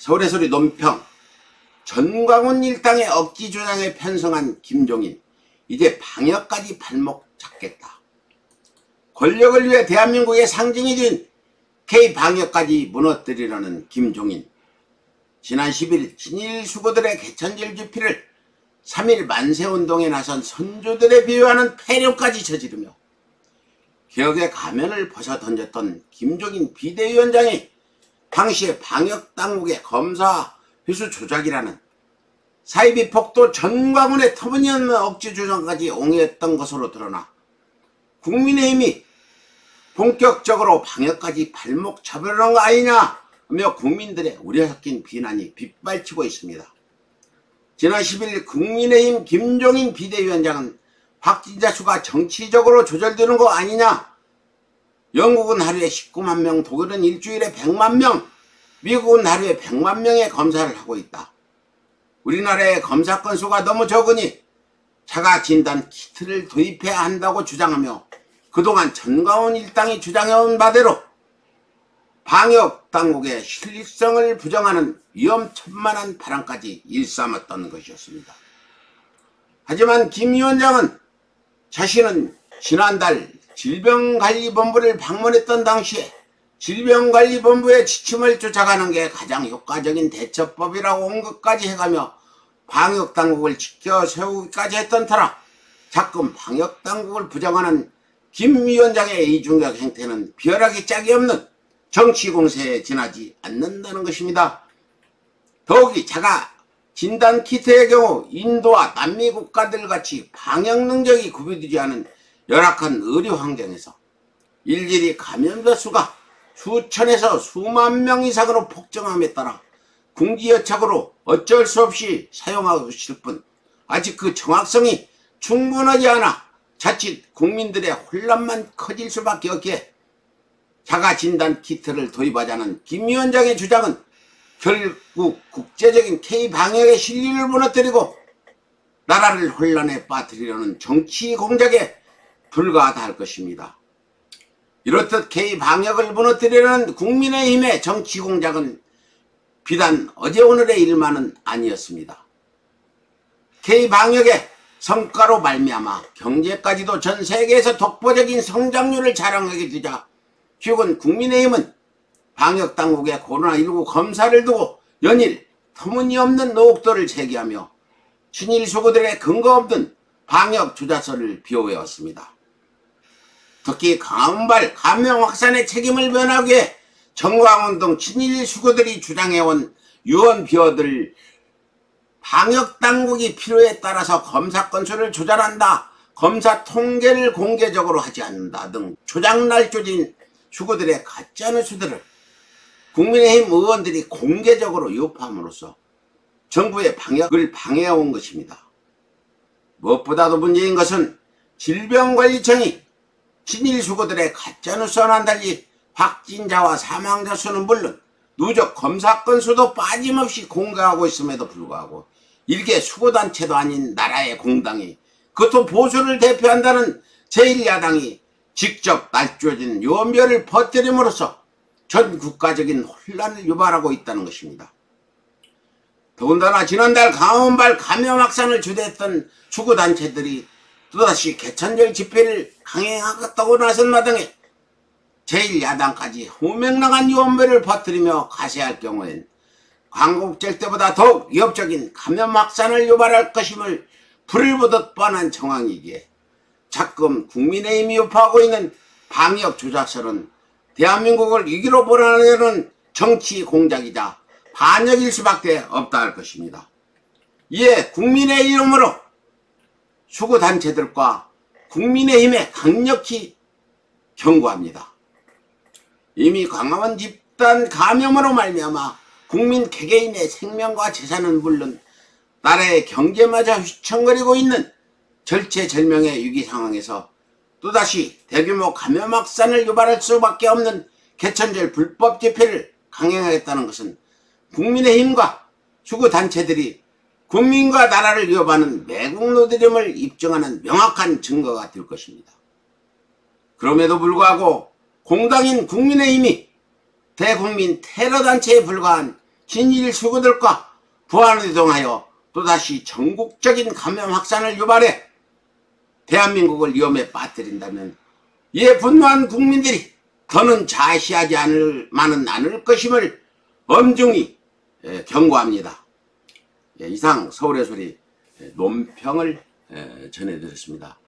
서울의 소리 논평. 전광훈 일당의 억지 주장에 편성한 김종인, 이제 방역까지 발목 잡겠다. 권력을 위해 대한민국의 상징이 된 K방역까지 무너뜨리려는 김종인. 지난 10일 친일 수고들의 개천절 집회를 3.1 만세운동에 나선 선조들에 비유하는 폐렴까지 저지르며 개혁의 가면을 벗어 던졌던 김종인 비대위원장이 당시의 방역당국의 검사 회수 조작이라는 사이비 폭도 전광훈의 터무니없는 억지 주장까지 옹호했던 것으로 드러나 국민의힘이 본격적으로 방역까지 발목 잡으려는 거 아니냐 하며 국민들의 우려 섞인 비난이 빗발치고 있습니다. 지난 10일 국민의힘 김종인 비대위원장은 확진자 수가 정치적으로 조절되는 거 아니냐, 영국은 하루에 19만 명, 독일은 일주일에 100만 명, 미국은 하루에 100만 명의 검사를 하고 있다. 우리나라의 검사 건수가 너무 적으니 자가 진단 키트를 도입해야 한다고 주장하며 그동안 전광훈 일당이 주장해온 바대로 방역당국의 신뢰성을 부정하는 위험천만한 발언까지 일삼았던 것이었습니다. 하지만 김 위원장은 자신은 지난달 질병관리본부를 방문했던 당시에 질병관리본부의 지침을 쫓아가는 게 가장 효과적인 대처법이라고 온 것까지 해가며 방역당국을 지켜 세우기까지 했던 터라 자꾸 방역당국을 부정하는 김 위원장의 이중격 행태는 비열하기 짝이 없는 정치공세에 지나지 않는다는 것입니다. 더욱이 자가 진단키트의 경우 인도와 남미 국가들 같이 방역 능력이 구비되지 않은 열악한 의료 환경에서 일일이 감염자 수가 수천에서 수만 명 이상으로 폭증함에 따라 궁지여착으로 어쩔 수 없이 사용하고 있을 뿐 아직 그 정확성이 충분하지 않아 자칫 국민들의 혼란만 커질 수밖에 없기에 자가진단 키트를 도입하자는 김 위원장의 주장은 결국 국제적인 K방역의 신뢰를 무너뜨리고 나라를 혼란에 빠뜨리려는 정치 공작에 불과하다 할 것입니다. 이렇듯 K방역을 무너뜨리려는 국민의힘의 정치 공작은 비단 어제 오늘의 일만은 아니었습니다. K방역의 성과로 말미암아 경제까지도 전 세계에서 독보적인 성장률을 자랑하게 되자 최근 국민의힘은 방역당국의 코로나19 검사를 두고 연일 터무니없는 의혹들을 제기하며 친일 수고들의 근거 없는 방역 주자설을 비호해왔습니다. 특히 강한발 감염 확산의 책임을 면하기 위해 전광훈 등 친일 수고들이 주장해온 유언 비어들 방역당국이 필요에 따라서 검사 건수를 조절한다, 검사 통계를 공개적으로 하지 않는다 등 조작날조진 수고들의 가짜뉴스들을 국민의힘 의원들이 공개적으로 유포함으로써 정부의 방역을 방해해온 것입니다. 무엇보다도 문제인 것은 질병관리청이 친일 수고들의 가짜뉴스와는 달리 확진자와 사망자 수는 물론 누적 검사 건수도 빠짐없이 공개하고 있음에도 불구하고 일개 수고단체도 아닌 나라의 공당이, 그것도 보수를 대표한다는 제1야당이 직접 날조진 유언비어를 퍼뜨림으로써 전 국가적인 혼란을 유발하고 있다는 것입니다. 더군다나 지난달 강원발 감염 확산을 주도했던 수구단체들이 또다시 개천절 집회를 강행하겠다고 나선 마당에 제1야당까지 호명랑한 유언비어를 퍼뜨리며 가세할 경우엔 광복절 때보다 더욱 위협적인 감염 확산을 유발할 것임을 불을 보듯 뻔한 정황이기에 자금 국민의힘이 유포하고 있는 방역 조작설은 대한민국을 위기로 몰아내는 정치 공작이자 반역일 수밖에 없다 할 것입니다. 이에 국민의 이름으로 수구단체들과 국민의힘에 강력히 경고합니다. 이미 광화문 집단 감염으로 말미암아 국민 개개인의 생명과 재산은 물론 나라의 경제마저 휘청거리고 있는 절체절명의 위기 상황에서 또다시 대규모 감염 확산을 유발할 수밖에 없는 개천절 불법 집회를 강행하겠다는 것은 국민의힘과 수구단체들이 국민과 나라를 위협하는 매국 노드림을 입증하는 명확한 증거가 될 것입니다. 그럼에도 불구하고 공당인 국민의힘이 대국민 테러단체에 불과한 진일 수구들과 부안을 이동하여 또다시 전국적인 감염 확산을 유발해 대한민국을 위험에 빠뜨린다면 이에 분노한 국민들이 더는 자시하지 않을 것임을 엄중히 경고합니다. 이상 서울의 소리 논평을 전해드렸습니다.